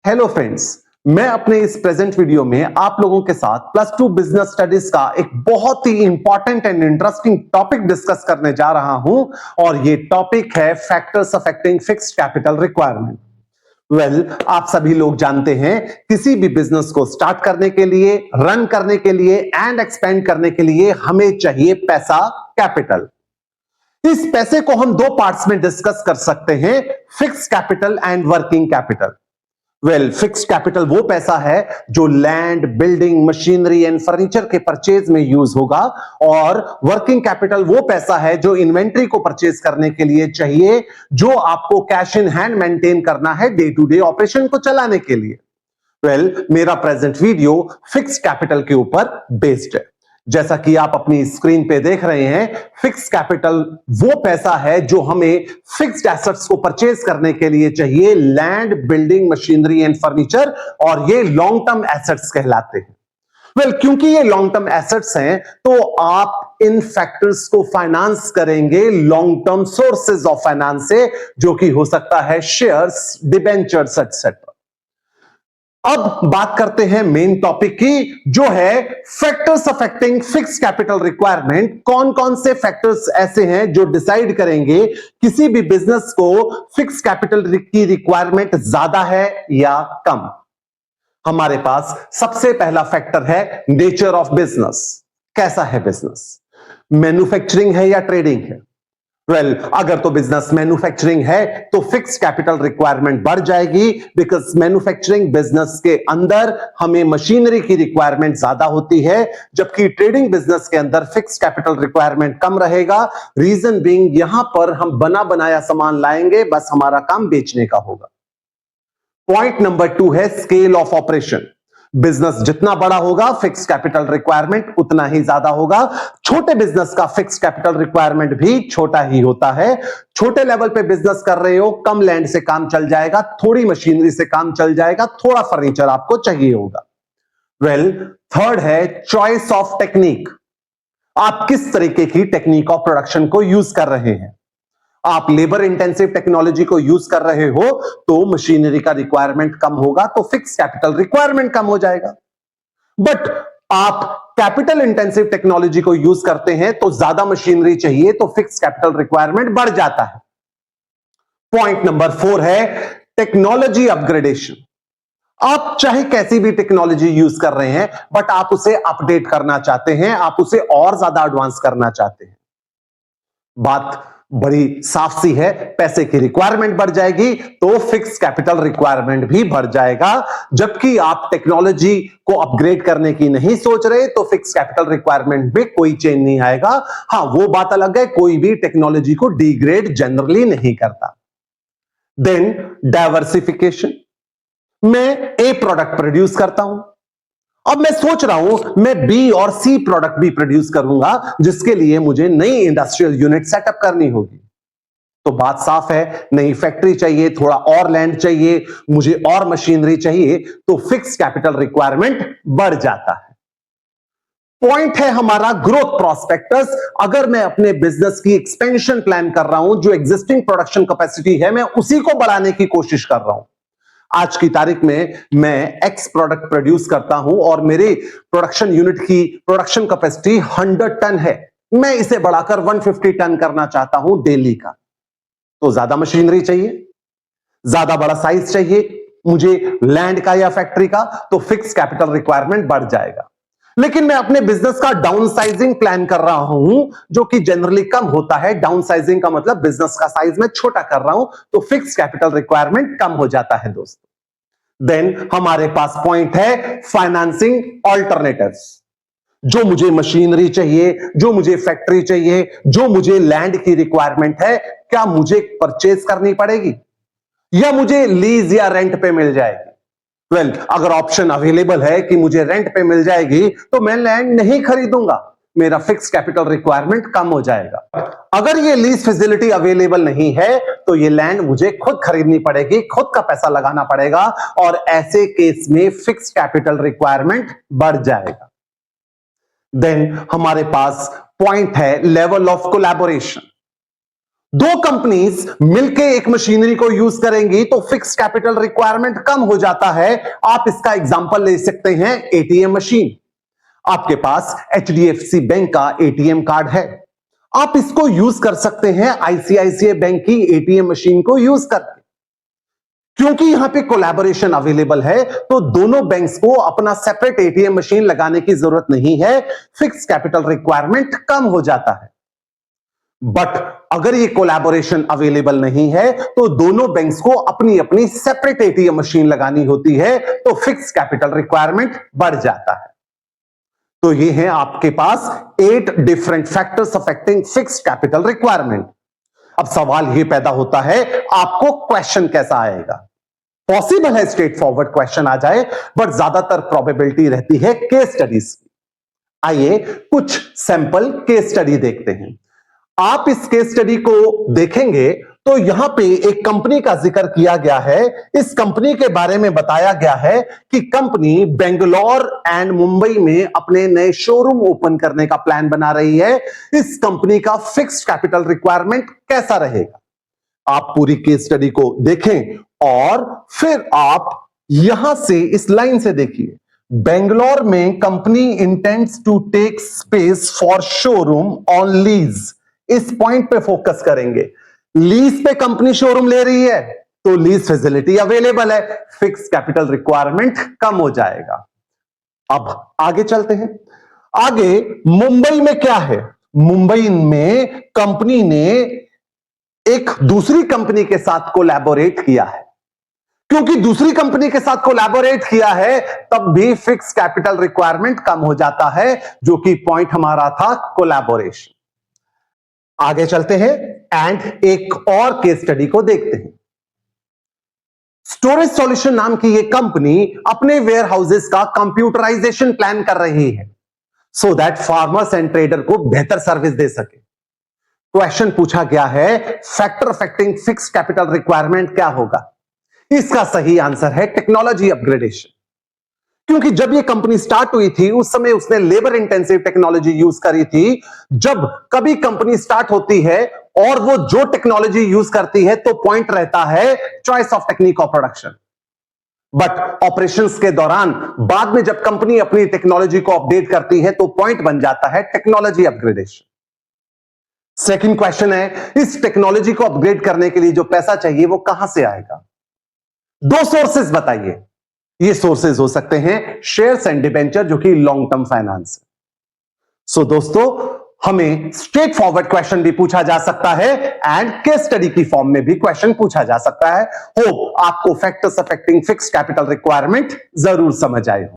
Hello friends, मैं अपने इस प्रेजेंट वीडियो में आप लोगों के साथ प्लस 2 बिजनेस स्टडीज का एक बहुत ही important and interesting topic discuss करने जा रहा हूं और ये टॉपिक है factors affecting fixed capital requirement. Well, आप सभी लोग जानते हैं किसी भी बिजनेस को स्टार्ट करने के लिए, रन करने के लिए एंड एक्सपेंड करने के लिए हमें चाहिए पैसा, कैपिटल। इस पैसे को हम दो पार्ट्स में डिस्कस कर सकते हैं, fixed capital and working capital. Well, fixed capital वो पैसा है जो land, building, machinery and furniture के परचेज में यूज होगा और वर्किंग कैपिटल वो पैसा है जो इन्वेंट्री को परचेज करने के लिए चाहिए, जो आपको कैश इन हैंड मेंटेन करना है डे टू डे ऑपरेशन को चलाने के लिए। वेल, मेरा प्रेजेंट वीडियो फिक्स्ड कैपिटल के ऊपर बेस्ड है। जैसा कि आप अपनी स्क्रीन पे देख रहे हैं, फिक्स्ड कैपिटल वो पैसा है जो हमें फिक्स्ड एसेट्स को परचेज करने के लिए चाहिए, land, building, machinery and furniture, और ये लॉन्ग टर्म एसेट्स कहलाते हैं। वेल, क्योंकि ये लॉन्ग टर्म एसेट्स हैं तो आप इन फैक्टर्स को फाइनेंस करेंगे long term sources of finance से, जो कि हो सकता है शेयर्स, डिबेंचर्स एटसेट्रा। अब बात करते हैं मेन टॉपिक की, जो है factors affecting fixed capital requirement. कौन कौन से फैक्टर्स ऐसे हैं जो डिसाइड करेंगे किसी भी बिजनेस को फिक्स्ड कैपिटल की रिक्वायरमेंट ज्यादा है या कम। हमारे पास सबसे पहला फैक्टर है नेचर ऑफ बिजनेस। कैसा है बिजनेस, मैन्युफैक्चरिंग है या ट्रेडिंग है। वेल, अगर तो बिजनेस मैन्युफैक्चरिंग है तो फिक्स्ड कैपिटल रिक्वायरमेंट बढ़ जाएगी, बिकॉज मैन्युफैक्चरिंग बिजनेस के अंदर हमें मशीनरी की रिक्वायरमेंट ज्यादा होती है, जबकि ट्रेडिंग बिजनेस के अंदर फिक्स्ड कैपिटल रिक्वायरमेंट कम रहेगा। रीजन बीइंग, यहां पर हम बना बनाया सामान लाएंगे, बस हमारा काम बेचने का होगा। पॉइंट नंबर 2 है स्केल ऑफ ऑपरेशन। बिजनेस जितना बड़ा होगा, फिक्स्ड कैपिटल रिक्वायरमेंट उतना ही ज्यादा होगा। छोटे बिजनेस का फिक्स्ड कैपिटल रिक्वायरमेंट भी छोटा ही होता है। छोटे लेवल पे बिजनेस कर रहे हो, कम लैंड से काम चल जाएगा, थोड़ी मशीनरी से काम चल जाएगा, थोड़ा फर्नीचर आपको चाहिए होगा। वेल, थर्ड है चॉइस ऑफ टेक्निक। आप किस तरीके की टेक्निक ऑफ प्रोडक्शन को यूज कर रहे हैं। आप लेबर इंटेंसिव टेक्नोलॉजी को यूज कर रहे हो तो मशीनरी का रिक्वायरमेंट कम होगा, तो फिक्स्ड कैपिटल रिक्वायरमेंट कम हो जाएगा। बट आप कैपिटल इंटेंसिव टेक्नोलॉजी को यूज करते हैं तो ज्यादा मशीनरी चाहिए, तो फिक्स्ड कैपिटल रिक्वायरमेंट बढ़ जाता है। पॉइंट नंबर 4 है टेक्नोलॉजी अपग्रेडेशन। आप चाहे कैसी भी टेक्नोलॉजी यूज कर रहे हैं, बट आप उसे अपडेट करना चाहते हैं, आप उसे और ज्यादा एडवांस करना चाहते हैं। बात बड़ी साफ सी है, पैसे की रिक्वायरमेंट बढ़ जाएगी तो फिक्स्ड कैपिटल रिक्वायरमेंट भी बढ़ जाएगा। जबकि आप टेक्नोलॉजी को अपग्रेड करने की नहीं सोच रहे तो फिक्स्ड कैपिटल रिक्वायरमेंट में कोई चेंज नहीं आएगा। हां, वो बात अलग है, कोई भी टेक्नोलॉजी को डिग्रेड जनरली नहीं करता। Then diversification. मैं ए प्रोडक्ट प्रोड्यूस करता हूं, अब मैं सोच रहा हूं मैं बी और सी प्रोडक्ट भी प्रोड्यूस करूंगा, जिसके लिए मुझे नई इंडस्ट्रियल यूनिट सेटअप करनी होगी। तो बात साफ है, नई फैक्ट्री चाहिए, थोड़ा और लैंड चाहिए, मुझे और मशीनरी चाहिए, तो फिक्स्ड कैपिटल रिक्वायरमेंट बढ़ जाता है। पॉइंट है हमारा ग्रोथ प्रोस्पेक्टस। अगर मैं अपने बिजनेस की एक्सपेंशन प्लान कर रहा हूं, जो एग्जिस्टिंग प्रोडक्शन कैपेसिटी है मैं उसी को बढ़ाने की कोशिश कर रहा हूं। आज की तारीख में मैं एक्स प्रोडक्ट प्रोड्यूस करता हूं और मेरे प्रोडक्शन यूनिट की प्रोडक्शन कैपेसिटी 100 टन है, मैं इसे बढ़ाकर 150 टन करना चाहता हूं डेली का। तो ज्यादा मशीनरी चाहिए, ज्यादा बड़ा साइज चाहिए मुझे लैंड का या फैक्ट्री का, तो फिक्स कैपिटल रिक्वायरमेंट बढ़ जाएगा। लेकिन मैं अपने बिजनेस का डाउन साइजिंग प्लान कर रहा हूं, जो कि जनरली कम होता है। डाउन साइजिंग का मतलब बिजनेस का साइज मैं छोटा कर रहा हूं, तो फिक्स कैपिटल रिक्वायरमेंट कम हो जाता है दोस्तों। देन हमारे पास पॉइंट है फाइनेंसिंग ऑल्टरनेटिव्स। जो मुझे मशीनरी चाहिए, जो मुझे फैक्ट्री चाहिए, जो मुझे लैंड की रिक्वायरमेंट है, क्या मुझे परचेज करनी पड़ेगी या मुझे लीज या रेंट पे मिल जाएगी। वेल, अगर ऑप्शन अवेलेबल है कि मुझे रेंट पे मिल जाएगी तो मैं लैंड नहीं खरीदूंगा, मेरा फिक्स कैपिटल रिक्वायरमेंट कम हो जाएगा। अगर ये लीज फैसिलिटी अवेलेबल नहीं है तो ये लैंड मुझे खुद खरीदनी पड़ेगी, खुद का पैसा लगाना पड़ेगा, और ऐसे केस में फिक्स कैपिटल रिक्वायरमेंट बढ़ जाएगा। देन हमारे पास पॉइंट है लेवल ऑफ कोलैबोरेशन। दो कंपनीज मिलके एक मशीनरी को यूज करेंगी तो फिक्स कैपिटल रिक्वायरमेंट कम हो जाता है। आप इसका एग्जांपल ले सकते हैं एटीएम मशीन। आपके पास एचडीएफसी बैंक का एटीएम कार्ड है, आप इसको यूज कर सकते हैं आईसीआईसीआई बैंक की एटीएम मशीन को यूज करके। क्योंकि यहां पे कोलैबोरेशन अवेलेबल है तो दोनों बैंक्स को अपना सेपरेट एटीएम मशीन लगाने की जरूरत नहीं है, फिक्स कैपिटल रिक्वायरमेंट कम हो जाता है। बट अगर ये कोलैबोरेशन अवेलेबल नहीं है तो दोनों बैंक्स को अपनी अपनी सेपरेट एटीएम मशीन लगानी होती है, तो फिक्स कैपिटल रिक्वायरमेंट बढ़ जाता है। तो ये है आपके पास 8 different factors affecting fixed capital requirement. अब सवाल ये पैदा होता है, आपको क्वेश्चन कैसा आएगा? पॉसिबल है स्ट्रेट फॉरवर्ड क्वेश्चन आ जाए, बट ज्यादातर प्रोबेबिलिटी रहती है केस स्टडीज की। आइए कुछ सैंपल केस स्टडी देखते हैं। आप इस केस स्टडी को देखेंगे तो यहां पे एक कंपनी का जिक्र किया गया है। इस कंपनी के बारे में बताया गया है कि कंपनी बेंगलोर एंड मुंबई में अपने नए शोरूम ओपन करने का प्लान बना रही है। इस कंपनी का फिक्स्ड कैपिटल रिक्वायरमेंट कैसा रहेगा? आप पूरी केस स्टडी को देखें और फिर आप यहां से इस लाइन से देखिए, बेंगलोर में company intends to take space for showroom on lease. इस पॉइंट पे फोकस करेंगे। लीज पे कंपनी शोरूम ले रही है तो लीज फैसिलिटी अवेलेबल है, फिक्स कैपिटल रिक्वायरमेंट कम हो जाएगा। अब आगे चलते हैं। आगे मुंबई में क्या है? मुंबई में कंपनी ने एक दूसरी कंपनी के साथ कोलैबोरेट किया है। क्योंकि दूसरी कंपनी के साथ कोलैबोरेट किया है तब भी फिक्स कैपिटल रिक्वायरमेंट कम हो जाता है, जो कि पॉइंट हमारा था कोलैबोरेशन। आगे चलते हैं एंड एक और केस स्टडी को देखते हैं। स्टोरेज सॉल्यूशन नाम की यह कंपनी अपने वेयर हाउसेस का कंप्यूटराइजेशन प्लान कर रही है so that farmers and trader को बेहतर सर्विस दे सके। क्वेश्चन पूछा गया है, factor affecting fixed capital requirement क्या होगा? इसका सही आंसर है टेक्नोलॉजी अपग्रेडेशन। क्योंकि जब ये कंपनी स्टार्ट हुई थी उस समय उसने लेबर इंटेंसिव टेक्नोलॉजी यूज करी थी। जब कभी कंपनी स्टार्ट होती है और वो जो टेक्नोलॉजी यूज करती है तो पॉइंट रहता है choice of technique of production. But operations के दौरान बाद में जब कंपनी अपनी टेक्नोलॉजी को अपडेट करती है तो पॉइंट बन जाता है टेक्नोलॉजी अपग्रेडेशन। सेकंड क्वेश्चन है, इस टेक्नोलॉजी को अपग्रेड करने के लिए जो पैसा चाहिए वो कहां से आएगा? दो सोर्सेस बताइए। ये सोर्सेज हो सकते हैं शेयर्स एंड डिबेंचर, जो कि लॉन्ग टर्म फाइनेंस। सो दोस्तों, हमें स्ट्रेट फॉरवर्ड क्वेश्चन भी पूछा जा सकता है एंड केस स्टडी की फॉर्म में भी क्वेश्चन पूछा जा सकता है। होप आपको factors affecting fixed capital requirement जरूर समझ आए हो।